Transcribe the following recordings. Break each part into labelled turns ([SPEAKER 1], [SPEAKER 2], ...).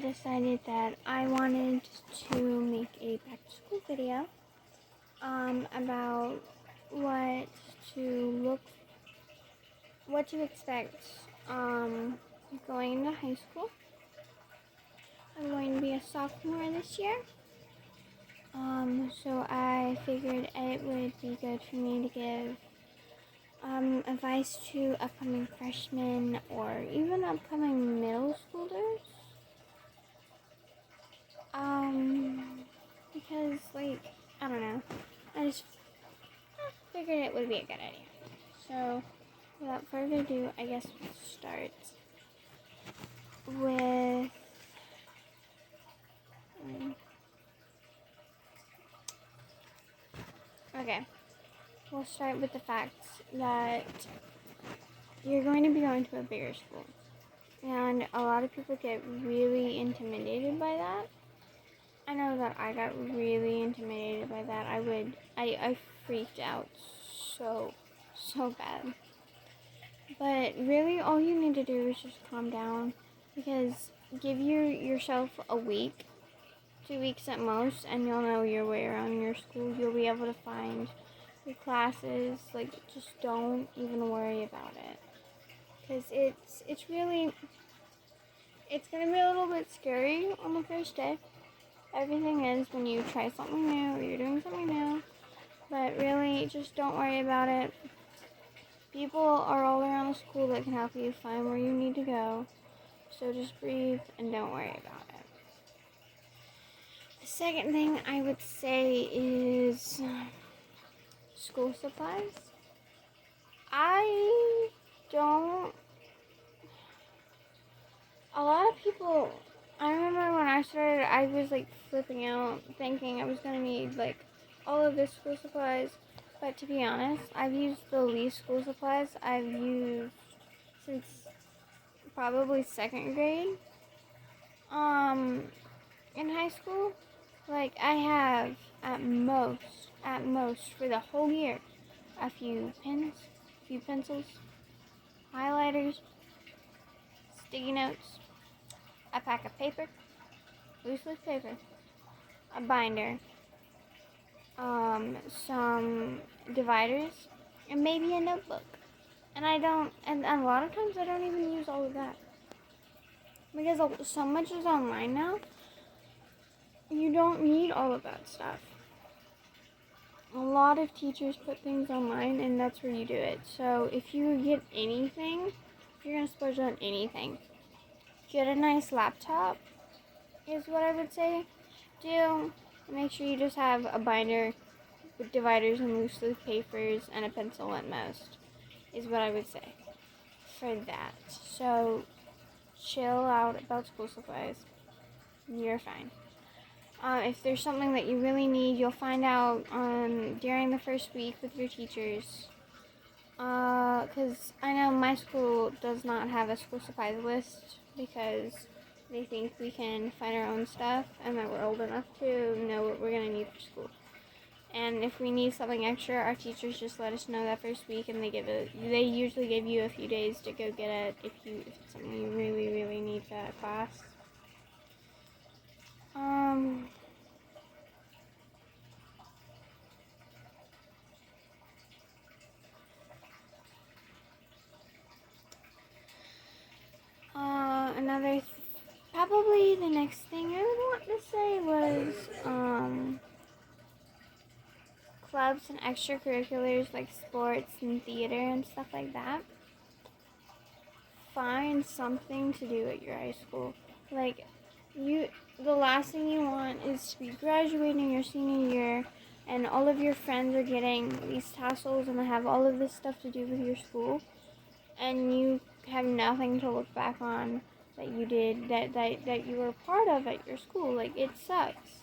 [SPEAKER 1] decided that I wanted to make a back to school video about what to expect going into high school. I'm going to be a sophomore this year. So I figured it would be good for me to give advice to upcoming freshmen or even upcoming middle schoolers. Because, I don't know. I just figured it would be a good idea. So, without further ado, I guess we'll start with okay. We'll start with the fact that you're going to be going to a bigger school. And a lot of people get really intimidated by that. I know that I got really intimidated by that. I freaked out so bad. But really all you need to do is just calm down, because give yourself a week, 2 weeks at most, and you'll know your way around your school. You'll be able to find your classes. Just don't even worry about it. Because it's going to be a little bit scary on the first day. Everything is when you try something new or you're doing something new. But really, just don't worry about it. People are all around the school that can help you find where you need to go. So just breathe and don't worry about it. The second thing I would say is school supplies. A lot of people, I remember when I started, I was flipping out, thinking I was going to need all of this school supplies. But to be honest, I've used the least school supplies I've used since probably 2nd grade. In high school, I have at most for the whole year, a few pens, a few pencils, highlighters, sticky notes, a pack of paper, loose leaf paper, a binder, some dividers, and maybe a notebook. And a lot of times I don't even use all of that. Because so much is online now, you don't need all of that stuff. A lot of teachers put things online, and that's where you do it. So if you get anything, if you're going to splurge on anything, get a nice laptop, is what I would say. Make sure you just have a binder with dividers and loose leaf papers and a pencil at most, is what I would say for that. So chill out about school supplies. You're fine. If there's something that you really need, you'll find out during the first week with your teachers. Because I know my school does not have a school supplies list, because they think we can find our own stuff and that we're old enough to know what we're going to need for school. And if we need something extra, our teachers just let us know that first week, and they usually give you a few days to go get it if it's something you really, really need for that class. Probably the next thing I would want to say was, clubs and extracurriculars like sports and theater and stuff like that. Find something to do at your high school. The last thing you want is to be graduating your senior year and all of your friends are getting these tassels and have all of this stuff to do with your school, and you have nothing to look back on that you did, that you were part of at your school. It sucks.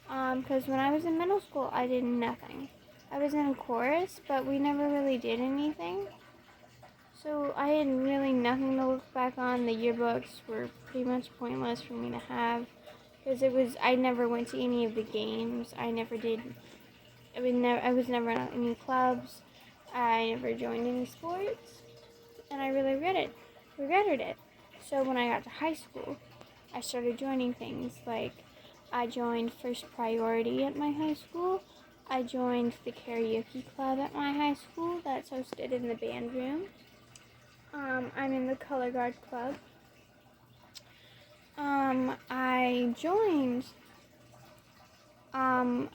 [SPEAKER 1] Because when I was in middle school, I did nothing. I was in chorus, but we never really did anything. So I had really nothing to look back on. The yearbooks were pretty much pointless for me to have, because I never went to any of the games. I was never in any clubs. I never joined any sports, and I really regretted it. So when I got to high school, I started joining things like I joined First Priority at my high school. I joined the karaoke club at my high school that's hosted in the band room. I'm in the color guard club. I joined my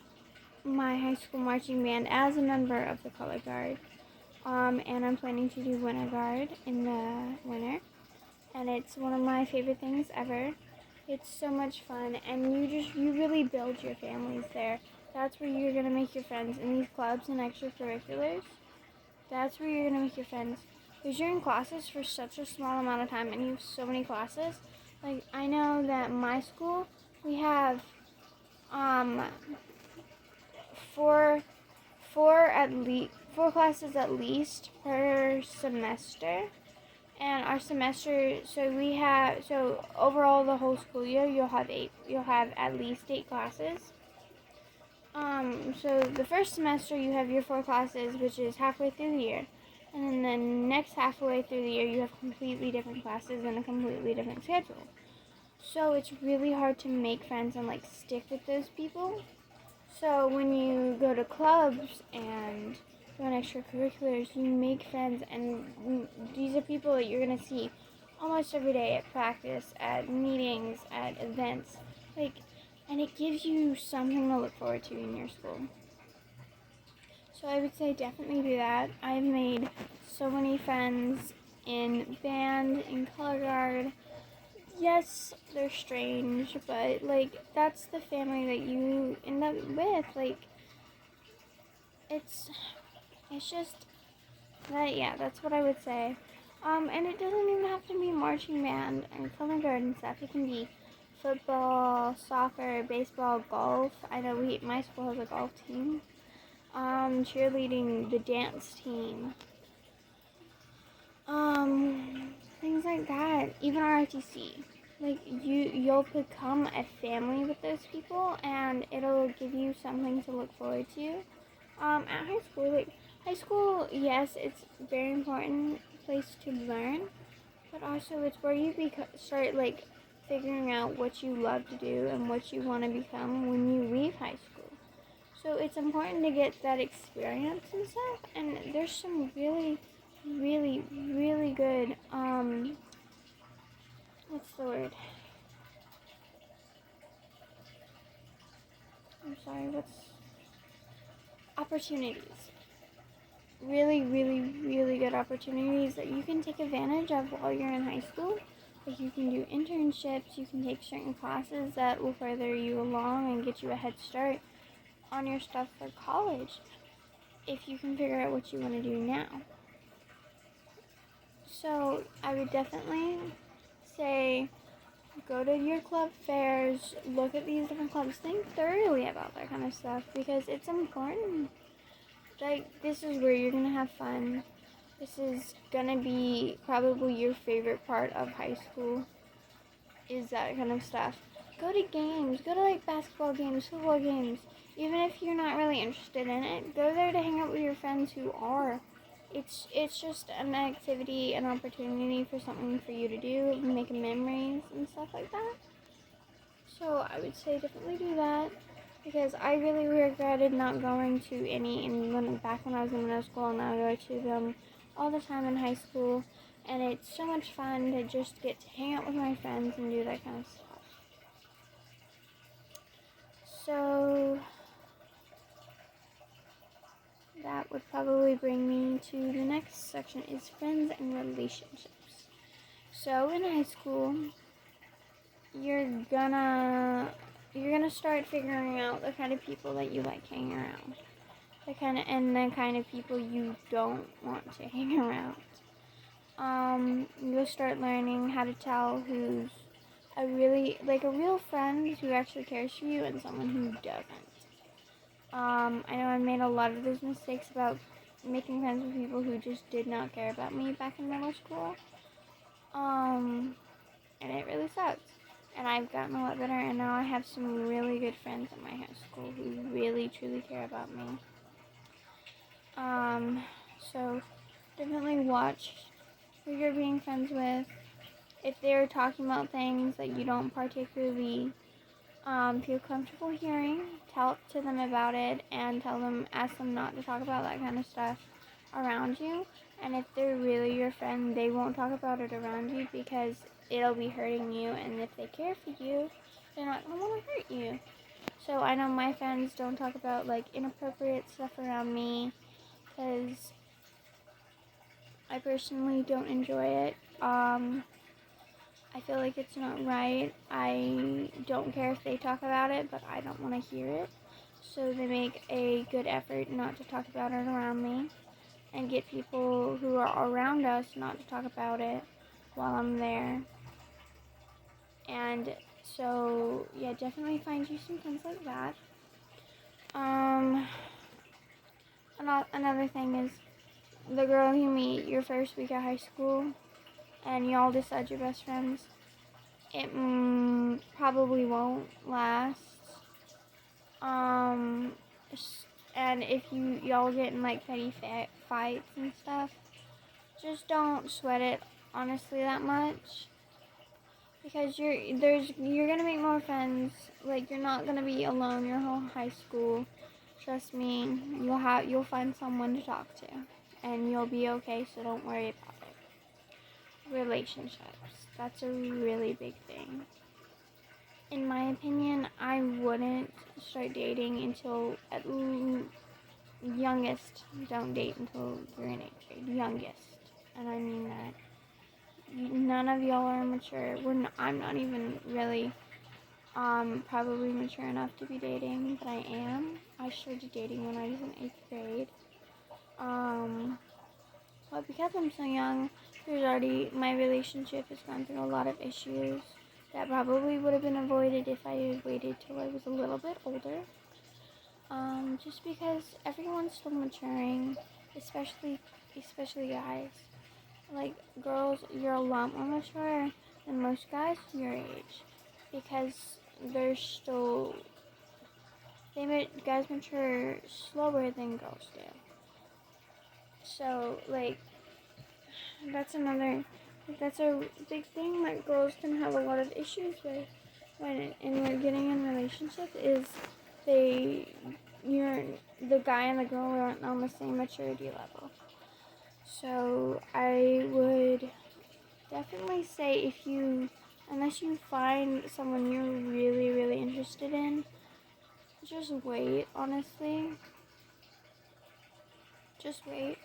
[SPEAKER 1] high school marching band as a member of the color guard. And I'm planning to do winter guard in the winter. And it's one of my favorite things ever. It's so much fun, and you really build your families there. That's where you're gonna make your friends in these clubs and extracurriculars. That's where you're gonna make your friends. Because you're in classes for such a small amount of time, and you have so many classes. Like, I know that my school, we have four classes at least per semester. And our semester, so overall the whole school year, you'll have at least 8 classes. So the first semester you have your 4 classes, which is halfway through the year. And then the next halfway through the year, you have completely different classes and a completely different schedule. So it's really hard to make friends and like stick with those people. So when you go to clubs and go on extracurriculars, you make friends, and these are people that you're gonna see almost every day at practice, at meetings, at events, and it gives you something to look forward to in your school. So I would say definitely do that. I've made so many friends in band, in color guard. Yes, they're strange, but that's the family that you end up with. It's just that, yeah, that's what I would say. And it doesn't even have to be marching band and color guard and stuff. It can be football, soccer, baseball, golf. I know my school has a golf team. Cheerleading, the dance team. Things like that. Even ROTC. You'll become a family with those people, and it'll give you something to look forward to. At high school, yes, it's a very important place to learn, but also it's where you start figuring out what you love to do and what you want to become when you leave high school. So it's important to get that experience and stuff, and there's some really, really, really good, what's the word? I'm sorry, opportunities. Really, really, really good opportunities that you can take advantage of while you're in high school. You can do internships, you can take certain classes that will further you along and get you a head start on your stuff for college, if you can figure out what you want to do now. So I would definitely say go to your club fairs, look at these different clubs, think thoroughly about that kind of stuff, because it's important. This is where you're gonna have fun. This is gonna be probably your favorite part of high school, is that kind of stuff. Go to games, go to basketball games, football games. Even if you're not really interested in it, go there to hang out with your friends who are. It's just an activity, an opportunity for something for you to do, make memories and stuff like that. So I would say definitely do that, because I really regretted not going to any back when I was in middle school, and now I go to them all the time in high school, and it's so much fun to just get to hang out with my friends and do that kind of stuff. So that would probably bring me to the next section, is friends and relationships. So in high school, you're gonna start figuring out the kind of people that you like hanging around, the kind of people you don't want to hang around. You'll start learning how to tell who's a real friend who actually cares for you and someone who doesn't. I know I made a lot of those mistakes about making friends with people who just did not care about me back in middle school. And it really sucked. And I've gotten a lot better, and now I have some really good friends at my high school who really, truly care about me. So definitely watch who you're being friends with. if they're talking about things that you don't particularly feel comfortable hearing, talk to them about it, and ask them not to talk about that kind of stuff around you. And if they're really your friend, they won't talk about it around you because it'll be hurting you. And if they care for you, they're not gonna want to hurt you. So I know my friends don't talk about like inappropriate stuff around me because I personally don't enjoy it. I feel like it's not right. I don't care if they talk about it, but I don't want to hear it. So they make a good effort not to talk about it around me and get people who are around us not to talk about it while I'm there. And so, yeah, definitely find you some friends like that. Another thing is the girl you meet your first week at high school and y'all decide you're best friends. It probably won't last. And if y'all get in like petty fights and stuff, just don't sweat it honestly that much, because you're gonna make more friends. Like, you're not gonna be alone your whole high school. Trust me, you'll find someone to talk to, and you'll be okay. So don't worry about it. Relationships, that's a really big thing. In my opinion, I wouldn't start dating until at youngest. Don't date until you're in 8th grade. Youngest. And I mean that. None of y'all are mature. I'm not even really probably mature enough to be dating, but I am. I started dating when I was in 8th grade. But because I'm so young, my relationship has gone through a lot of issues that probably would have been avoided if I had waited till I was a little bit older. Just because everyone's still maturing, especially guys. Like, girls, you're a lot more mature than most guys your age, because guys mature slower than girls do. So, like, that's a big thing that girls can have a lot of issues with when they're getting in relationships is the guy and the girl aren't on the same maturity level. So I would definitely say unless you find someone you're really, really interested in, just wait, honestly. Just wait.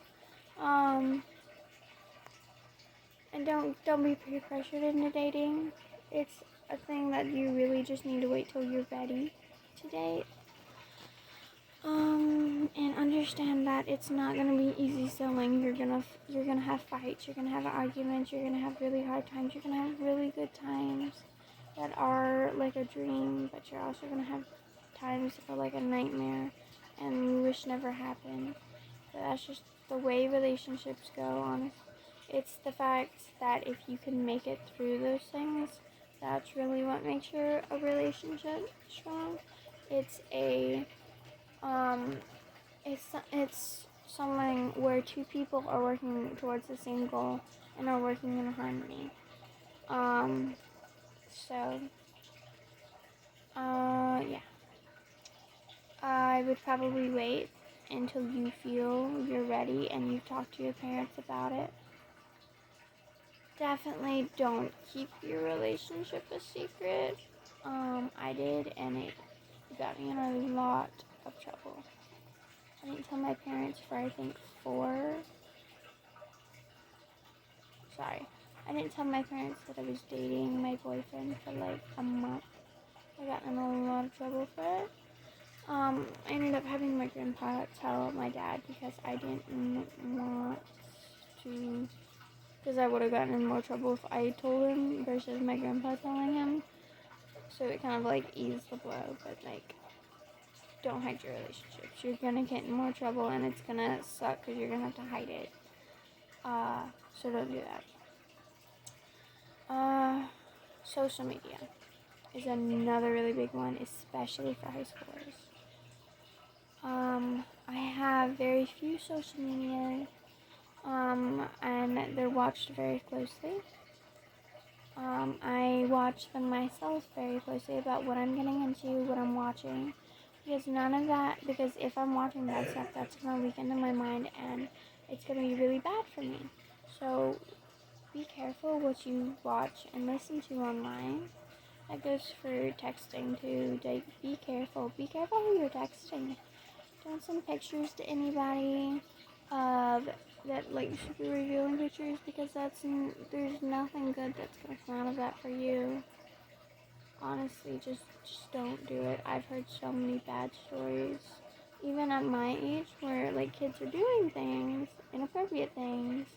[SPEAKER 1] And don't be peer pressured into dating. It's a thing that you really just need to wait till you're ready to date. And understand that it's not gonna be easy sailing. You're gonna have fights. You're gonna have arguments. You're gonna have really hard times. You're gonna have really good times that are like a dream, but you're also gonna have times that are like a nightmare and you wish never happened. But that's just the way relationships go, honestly. It's the fact that if you can make it through those things, that's really what makes a relationship strong. It's something where two people are working towards the same goal and are working in harmony. Yeah. I would probably wait until you feel you're ready and you've talked to your parents about it. Definitely don't keep your relationship a secret. I did, and it got me in a lot of trouble. I didn't tell my parents for I didn't tell my parents that I was dating my boyfriend for like a month. I got in a lot of trouble for it. I ended up having my grandpa tell my dad because I didn't want to, because I would have gotten in more trouble if I told him versus my grandpa telling him. So it kind of like eased the blow, but like, don't hide your relationships. You're gonna get in more trouble and it's gonna suck because you're gonna have to hide it. So don't do that. Social media is another really big one, especially for high schoolers. I have very few social media, and they're watched very closely. I watch them myself very closely about what I'm getting into, what I'm watching. Because if I'm watching bad stuff, that's going to leak into my mind and it's going to be really bad for me. So be careful what you watch and listen to online. That goes for texting too. Like, be careful. Be careful who you're texting. Don't send pictures to anybody of that, like, super revealing pictures, because there's nothing good that's gonna come out of that for you. Honestly, just don't do it. I've heard so many bad stories, even at my age, where like kids are doing things, inappropriate things,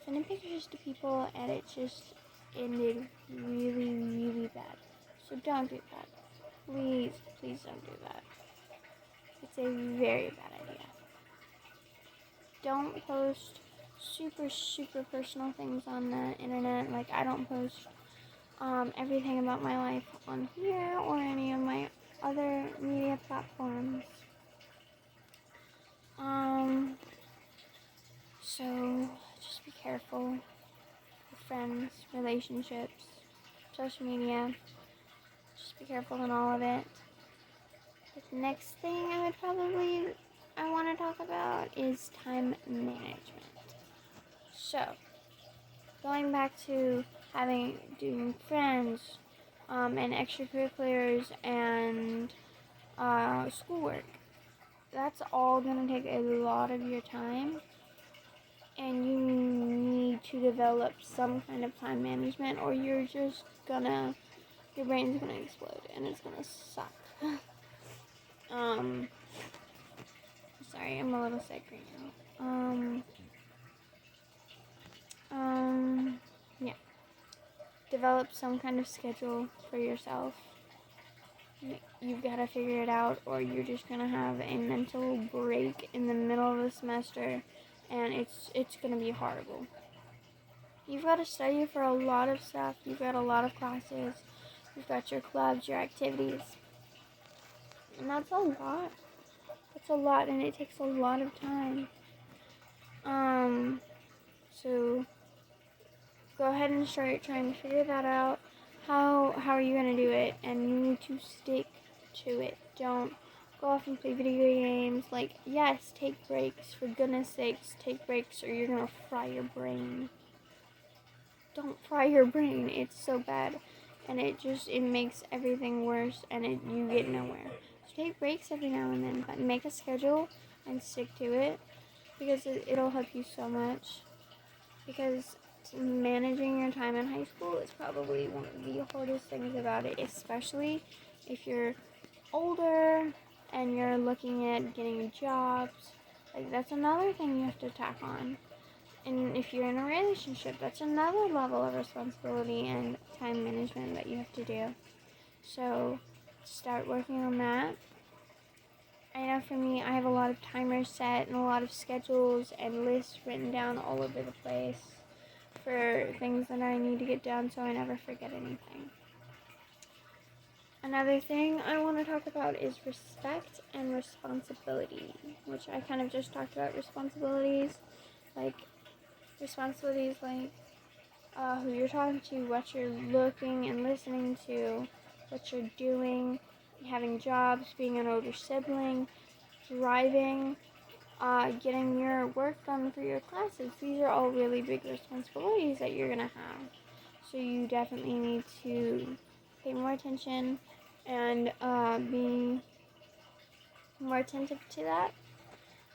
[SPEAKER 1] sending pictures to people, and it just ended really, really bad. So don't do that. Please, please don't do that. It's a very bad idea. Don't post super, super personal things on the internet. Like, I don't post everything about my life on here or any of my other media platforms. So just be careful with friends, relationships, social media. Just be careful in all of it. The next thing I want to talk about is time management. So, going back to doing friends, and extracurriculars and schoolwork, that's all gonna take a lot of your time, and you need to develop some kind of time management, or your brain's gonna explode and it's gonna suck. Sorry, I'm a little sick right now. Yeah. Develop some kind of schedule for yourself. You've got to figure it out, or you're just gonna have a mental break in the middle of the semester, and it's gonna be horrible. You've got to study for a lot of stuff. You've got a lot of classes. You've got your clubs, your activities, and that's a lot. That's a lot, and it takes a lot of time. So go ahead and start trying to figure that out. How are you gonna do it? And you need to stick to it. Don't go off and play video games. Like, yes, take breaks. For goodness sakes, take breaks, or you're gonna fry your brain. Don't fry your brain. It's so bad, and it makes everything worse, and you get nowhere. So take breaks every now and then, but make a schedule and stick to it, because it'll help you so much. Because managing your time in high school is probably one of the hardest things about it, especially if you're older and you're looking at getting jobs. Like, that's another thing you have to tack on. And if you're in a relationship, that's another level of responsibility and time management that you have to do. So start working on that. I know for me, I have a lot of timers set and a lot of schedules and lists written down all over the place for things that I need to get done, so I never forget anything. Another thing I want to talk about is respect and responsibility, which I kind of just talked about. Responsibilities like who you're talking to, what you're looking and listening to, what you're doing, having jobs, being an older sibling, driving, getting your work done for your classes. These are all really big responsibilities that you're going to have. So you definitely need to pay more attention and be more attentive to that.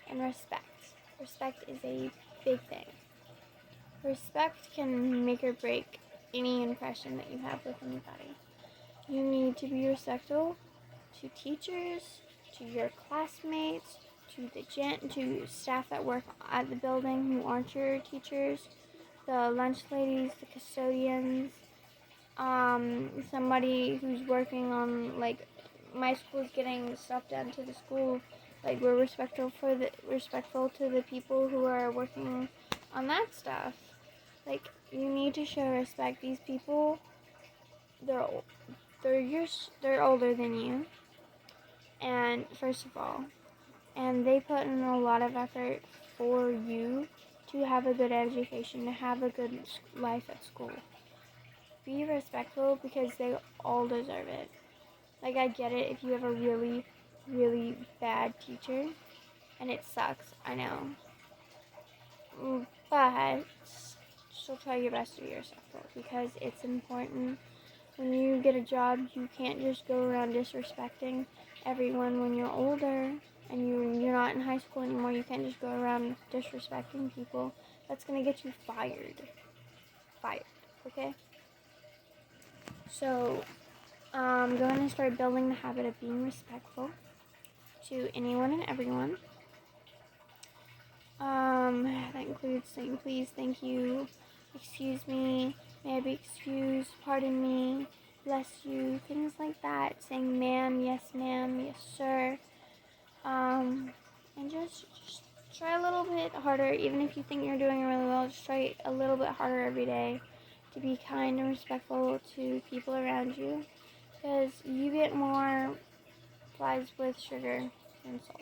[SPEAKER 1] And respect. Respect is a big thing. Respect can make or break any impression that you have with anybody. You need to be respectful to teachers, to your classmates, to staff that work at the building who aren't your teachers, the lunch ladies, the custodians, somebody who's working on, like, my school's getting stuff done to the school. Like, we're respectful to the people who are working on that stuff. Like, you need to show respect. These people, they're older than you, and first of all, and they put in a lot of effort for you to have a good education, to have a good life at school. be respectful because they all deserve it. Like, I get it if you have a really, really bad teacher, and it sucks, I know. But still try your best to be respectful because it's important. When you get a job, you can't just go around disrespecting everyone when you're older and you're not in high school anymore. You can't just go around disrespecting people. That's going to get you fired. Fired, okay? So, go ahead and start building the habit of being respectful to anyone and everyone. That includes saying please, thank you, excuse me, may I be excused, pardon me, bless you, things like that. Saying ma'am, yes, sir. And just try a little bit harder, even if you think you're doing it really well, just try a little bit harder every day to be kind and respectful to people around you, because you get more flies with sugar than salt,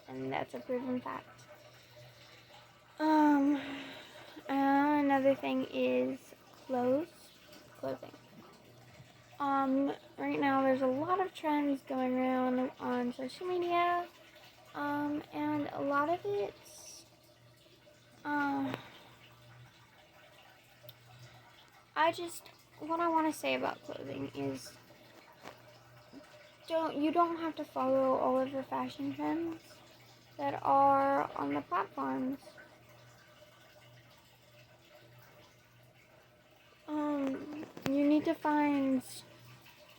[SPEAKER 1] and that's a proven fact. Another thing is clothing. Right now there's a lot of trends going around on social media, and a lot of it's, what I want to say about clothing is, you don't have to follow all of the fashion trends that are on the platforms. You need to find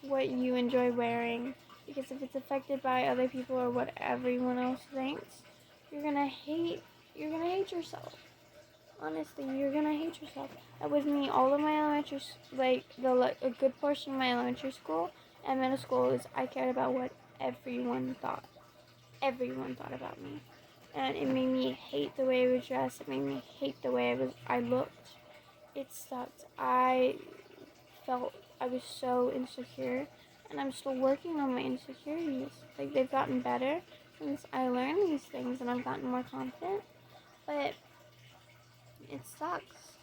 [SPEAKER 1] what you enjoy wearing, because if it's affected by other people or what everyone else thinks, you're gonna hate yourself. Honestly, you're gonna hate yourself. That was me all of my elementary, a good portion of my elementary school and middle school is I cared about what everyone thought. Everyone thought about me. And it made me hate the way I was dressed. It made me hate the way I looked. It sucked. I felt I was so insecure, and I'm still working on my insecurities. Like, they've gotten better since I learned these things and I've gotten more confident, but it sucks.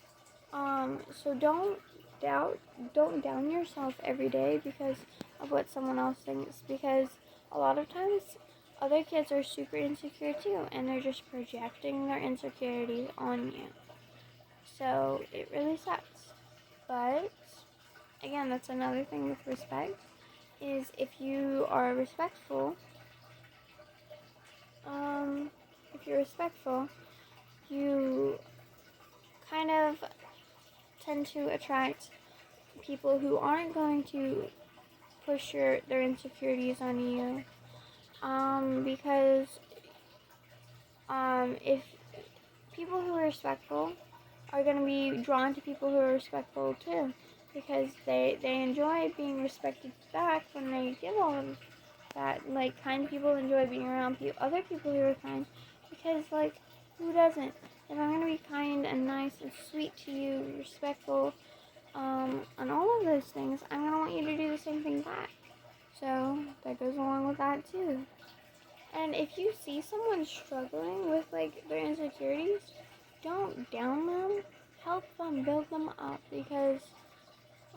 [SPEAKER 1] So don't down yourself every day because of what someone else thinks, because a lot of times other kids are super insecure too, and they're just projecting their insecurities on you. So it really sucks. But again, that's another thing with respect, is if you are respectful, you kind of tend to attract people who aren't going to push their insecurities on you. Because if people who are respectful are going to be drawn to people who are respectful too, because they enjoy being respected back when they give all of that. Like, kind people enjoy being around other people who are kind, because, like, who doesn't? If I'm going to be kind and nice and sweet to you, respectful, and all of those things, I'm going to want you to do the same thing back. So that goes along with that too. And if you see someone struggling with, like, their insecurities, don't down them. Help them, build them up, because,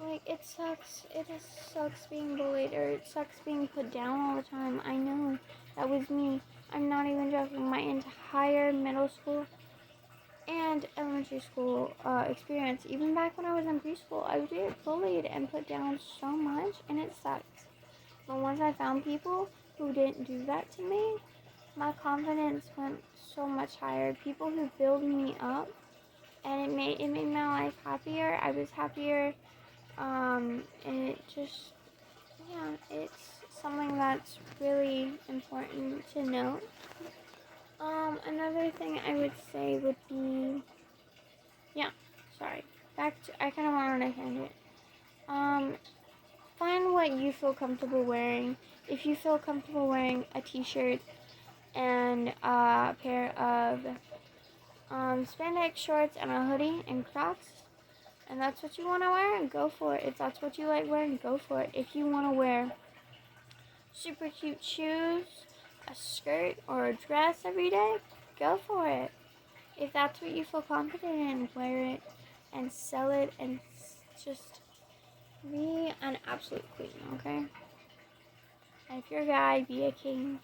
[SPEAKER 1] like, it sucks. It just sucks being bullied, or it sucks being put down all the time. I know. That was me. I'm not even joking. My entire middle school and elementary school experience, even back when I was in preschool, I would get bullied and put down so much, and it sucks. But once I found people who didn't do that to me, my confidence went so much higher. People who build me up, and it made my life happier. I was happier, and it just, yeah, it's something that's really important to note. Another thing I would say would be, I kind of went on a tangent. Find what you feel comfortable wearing. If you feel comfortable wearing a t-shirt and a pair of spandex shorts and a hoodie and Crocs, and that's what you want to wear, go for it. If that's what you like wearing, go for it. If you want to wear super cute shoes, a skirt, or a dress every day, go for it. If that's what you feel confident in, wear it and sell it and just Be an absolute queen, okay? And if you're a guy, be a king.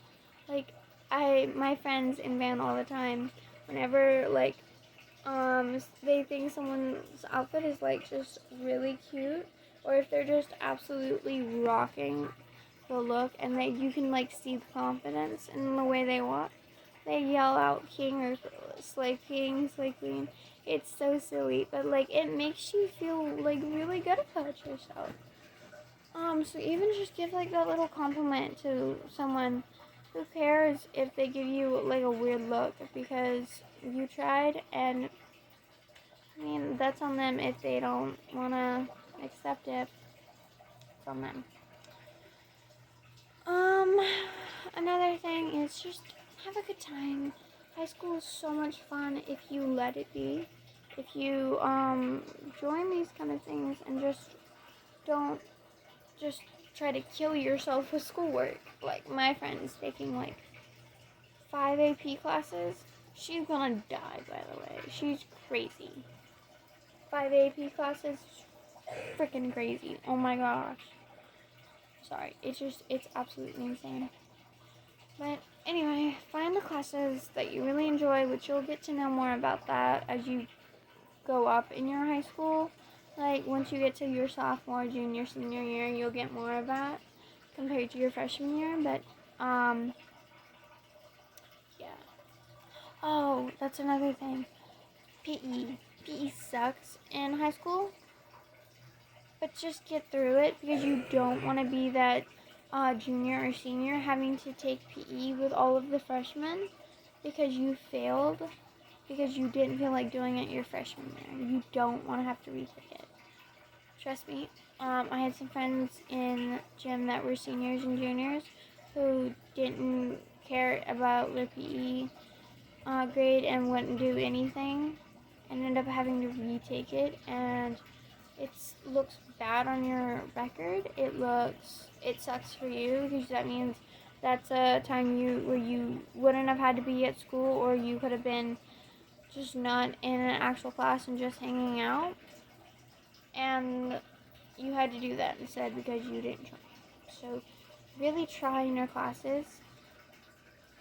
[SPEAKER 1] Like, my friends in band all the time, whenever, like, they think someone's outfit is, like, just really cute, or if they're just absolutely rocking the look, and you can, like, see the confidence in the way they walk, they yell out king or slay king, slay queen. It's so silly, but, like, it makes you feel, like, really good about yourself. So even just give, like, that little compliment to someone. Who cares if they give you, like, a weird look, because you tried, and, I mean, that's on them. If they don't want to accept it, it's on them. Another thing is just have a good time. High school is so much fun if you let it be. If you, join these kind of things and just don't just try to kill yourself with schoolwork. Like, my friend's taking, like, 5 AP classes. She's gonna die, by the way. She's crazy. 5 AP classes, freaking crazy. Oh my gosh. Sorry, it's absolutely insane. But anyway, find the classes that you really enjoy, which you'll get to know more about that as you go up in your high school. Like, once you get to your sophomore, junior, senior year, you'll get more of that compared to your freshman year. But, yeah. Oh, that's another thing. PE. PE sucks in high school. But just get through it, because you don't want to be that junior or senior having to take PE with all of the freshmen because you failed, because you didn't feel like doing it your freshman year. You don't want to have to retake it. Trust me. I had some friends in gym that were seniors and juniors who didn't care about their PE grade and wouldn't do anything, and ended up having to retake it, and it looks bad on your record. It sucks for you, because that means that's a time where you wouldn't have had to be at school, or you could have been just not in an actual class and just hanging out, and you had to do that instead because you didn't try. So really try in your classes,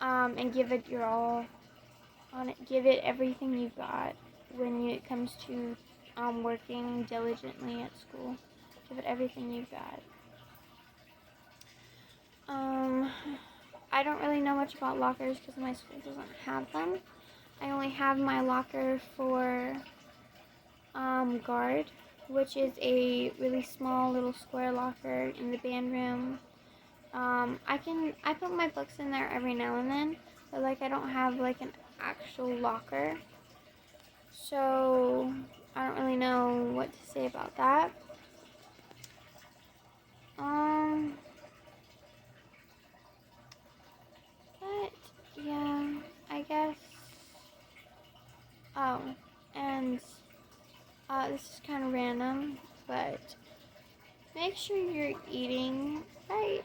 [SPEAKER 1] and give it your all on it. Give it everything you've got when it comes to working diligently at school. Give it everything you've got. I don't really know much about lockers because my school doesn't have them. I only have my locker for guard, which is a really small little square locker in the band room. I put my books in there every now and then, but, like, I don't have, like, an actual locker. So I don't really know what to say about that. But yeah, I guess. Oh, and this is kind of random, but make sure you're eating right.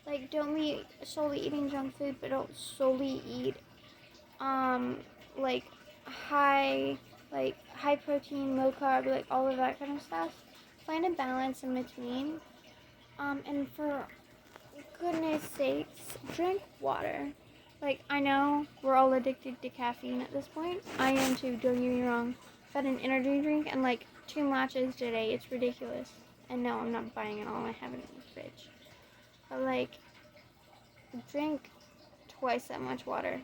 [SPEAKER 1] Like, don't be solely eating junk food, but don't solely eat like high high protein, low carb, like all of that kind of stuff. Find a balance in between. And for goodness sakes, drink water. Like, I know we're all addicted to caffeine at this point. I am too, don't get me wrong. I've had an energy drink and, like, 2 matchas today. It's ridiculous. And no, I'm not buying it all. I have it in the fridge. But, like, drink twice that much water.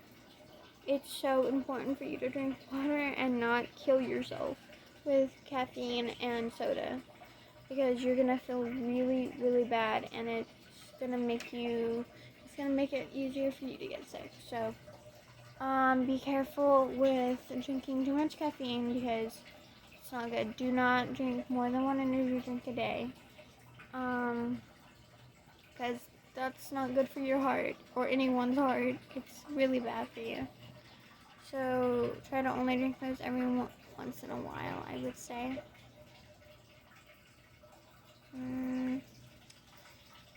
[SPEAKER 1] It's so important for you to drink water and not kill yourself with caffeine and soda, because you're gonna feel really, really bad, and it's gonna make it easier for you to get sick. So be careful with drinking too much caffeine, because it's not good. Do not drink more than 1 energy drink a day, because that's not good for your heart or anyone's heart. It's really bad for you. So try to only drink those every once in a while, I would say.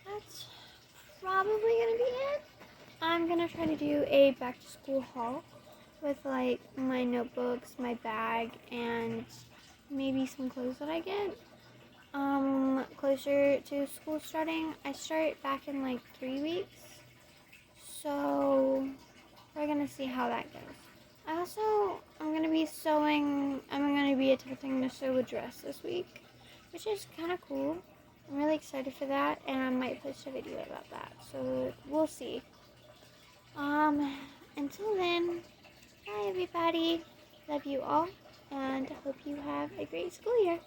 [SPEAKER 1] That's probably gonna be it. I'm gonna try to do a back to school haul with, like, my notebooks, my bag, and maybe some clothes that I get. closer to school starting. I start back in like 3 weeks. So we're gonna see how that goes. I'm gonna be attempting to sew a dress this week, which is kind of cool. I'm really excited for that, and I might post a video about that. So we'll see. Until then, bye everybody. Love you all, and hope you have a great school year.